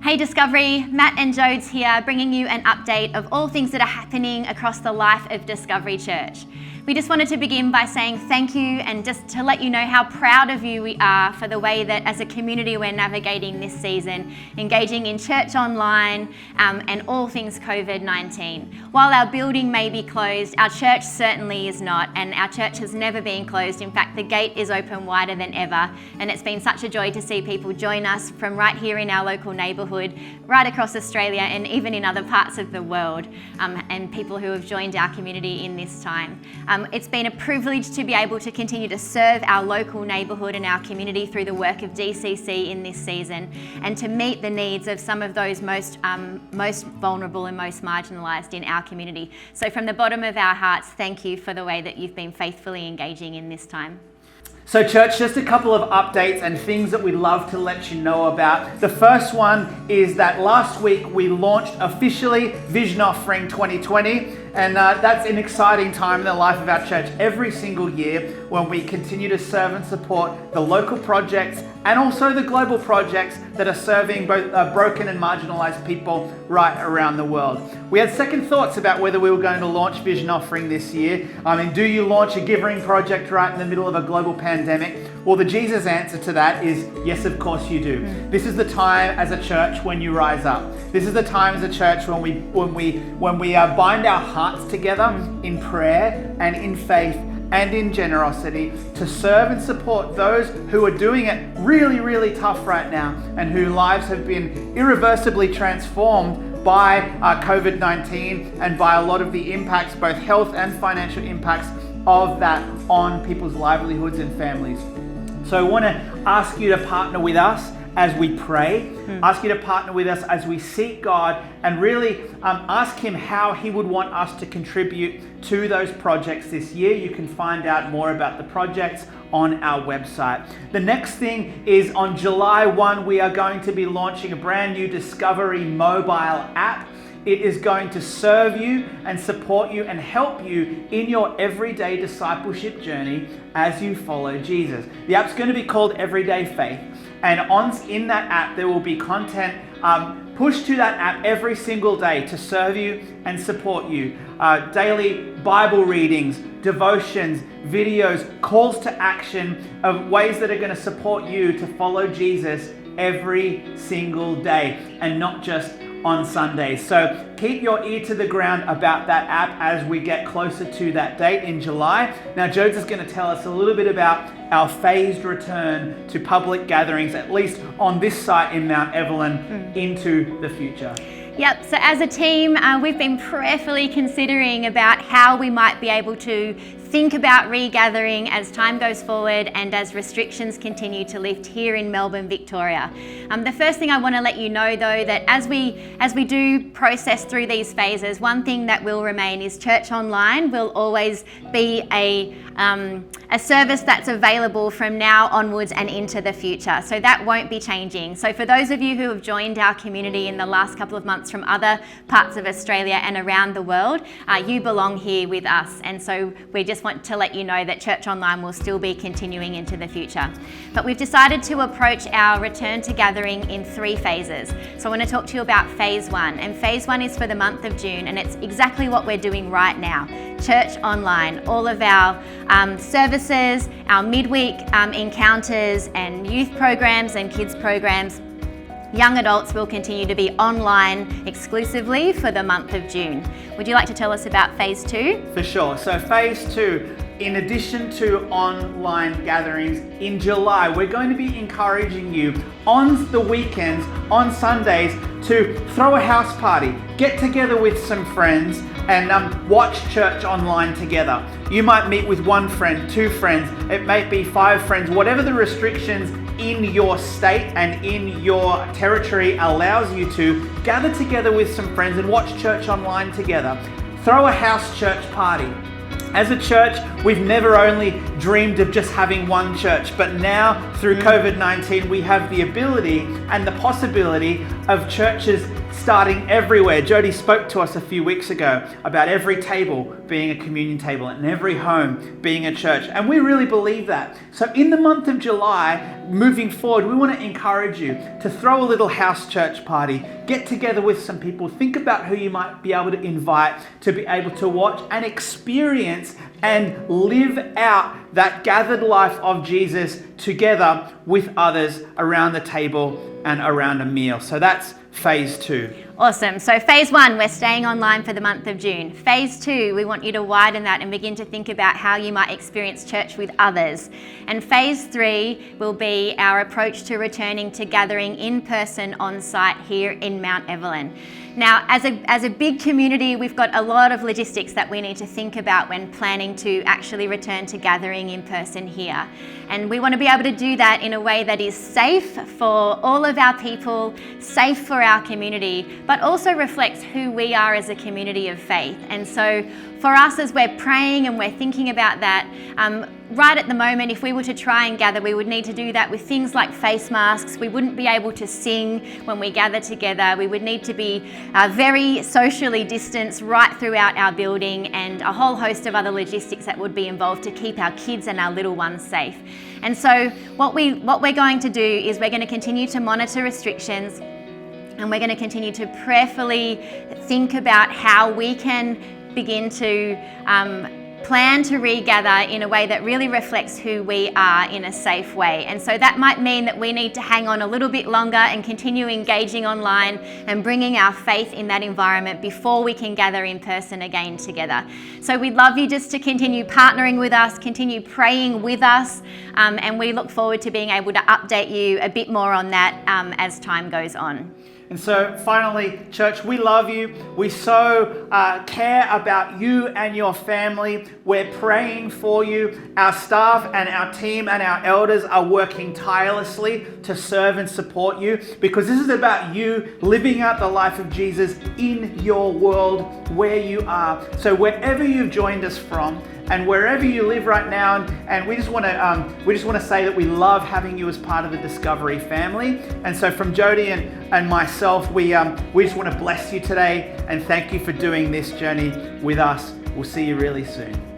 Hey Discovery, Matt and Jody's here bringing you an update of all things that are happening across the life of Discovery Church. We just wanted to begin by saying thank you and just to let you know how proud of you we are for the way that as a community we're navigating this season, engaging in church online and all things COVID-19. While our building may be closed, our church certainly is not, and our church has never been closed. In fact, the gate is open wider than ever, and it's been such a joy to see people join us from right here in our local neighbourhood, right across Australia and even in other parts of the world, and people who have joined our community in this time. It's been a privilege to be able to continue to serve our local neighbourhood and our community through the work of DCC in this season, and to meet the needs of some of those most vulnerable and most marginalised in our community. So from the bottom of our hearts, thank you for the way that you've been faithfully engaging in this time. So church, just a couple of updates and things that we'd love to let you know about. The first one is that last week we launched officially Vision Offering 2020. And that's an exciting time in the life of our church every single year when we continue to serve and support the local projects and also the global projects that are serving both broken and marginalized people right around the world. We had second thoughts about whether we were going to launch Vision Offering this year. Do you launch a giving project right in the middle of a global pandemic? Well, the Jesus answer to that is yes, of course you do. This is the time as a church when you rise up. This is the time as a church when we bind our hearts together in prayer and in faith and in generosity to serve and support those who are doing it really, really tough right now and whose lives have been irreversibly transformed by COVID-19 and by a lot of the impacts, both health and financial impacts of that on people's livelihoods and families. So I want to ask you to partner with us as we pray, ask you to partner with us as we seek God and really ask Him how He would want us to contribute to those projects this year. You can find out more about the projects on our website. The next thing is on July 1, we are going to be launching a brand new Discovery mobile app. It is going to serve you and support you and help you in your everyday discipleship journey as you follow Jesus. The app's going to be called Everyday Faith. And in that app, there will be content pushed to that app every single day to serve you and support you. Daily Bible readings, devotions, videos, calls to action of ways that are going to support you to follow Jesus every single day and not just on Sundays. So keep your ear to the ground about that app as we get closer to that date in July. Now, Jodes is going to tell us a little bit about our phased return to public gatherings, at least on this site in Mount Evelyn, into the future. Yep, so as a team, we've been prayerfully considering about how we might be able to think about regathering as time goes forward and as restrictions continue to lift here in Melbourne, Victoria. The first thing I want to let you know though, that as we do process through these phases, one thing that will remain is church online will always be a service that's available from now onwards and into the future. So that won't be changing. So for those of you who have joined our community in the last couple of months from other parts of Australia and around the world, you belong here with us. And so we just want to let you know that church online will still be continuing into the future. But we've decided to approach our return to gathering in 3 phases. So I want to talk to you about phase 1. And phase 1 is for the month of June, and it's exactly what we're doing right now. Church online, all of our services, our midweek encounters and youth programs and kids programs. Young adults will continue to be online exclusively for the month of June. Would you like to tell us about phase 2? For sure. So phase 2, in addition to online gatherings, in July, we're going to be encouraging you on the weekends, on Sundays, to throw a house party, get together with some friends and watch church online together. You might meet with 1 friend, 2 friends, it may be 5 friends, whatever the restrictions in your state and in your territory allows you to gather together with some friends and watch church online together. Throw a house church party. As a church, we've never only dreamed of just having one church, but now through COVID-19, we have the ability and the possibility of churches starting everywhere. Jody spoke to us a few weeks ago about every table being a communion table and every home being a church. And we really believe that. So in the month of July, moving forward, we want to encourage you to throw a little house church party, get together with some people, think about who you might be able to invite to be able to watch and experience and live out that gathered life of Jesus together with others around the table and around a meal. So that's phase 2. Awesome. So phase 1, we're staying online for the month of June. Phase 2, we want you to widen that and begin to think about how you might experience church with others. And phase 3 will be our approach to returning to gathering in person on site here in Mount Evelyn. Now, as a big community, we've got a lot of logistics that we need to think about when planning to actually return to gathering in person here. And we want to be able to do that in a way that is safe for all of our people, safe for our community, but also reflects who we are as a community of faith. And so for us, as we're praying and we're thinking about that, right at the moment, if we were to try and gather, we would need to do that with things like face masks. We wouldn't be able to sing when we gather together. We would need to be very socially distanced right throughout our building, and a whole host of other logistics that would be involved to keep our kids and our little ones safe. And so what we're going to do is we're going to continue to monitor restrictions, and we're going to continue to prayerfully think about how we can begin to plan to regather in a way that really reflects who we are in a safe way. And so that might mean that we need to hang on a little bit longer and continue engaging online and bringing our faith in that environment before we can gather in person again together. So we'd love you just to continue partnering with us, continue praying with us, and we look forward to being able to update you a bit more on that as time goes on. And so finally, church, we love you. We so care about you and your family. We're praying for you. Our staff and our team and our elders are working tirelessly to serve and support you, because this is about you living out the life of Jesus in your world where you are. So wherever you've joined us from, and wherever you live right now, and we just want to say that we love having you as part of the Discovery family. And so from Jody and myself, we just want to bless you today and thank you for doing this journey with us. We'll see you really soon.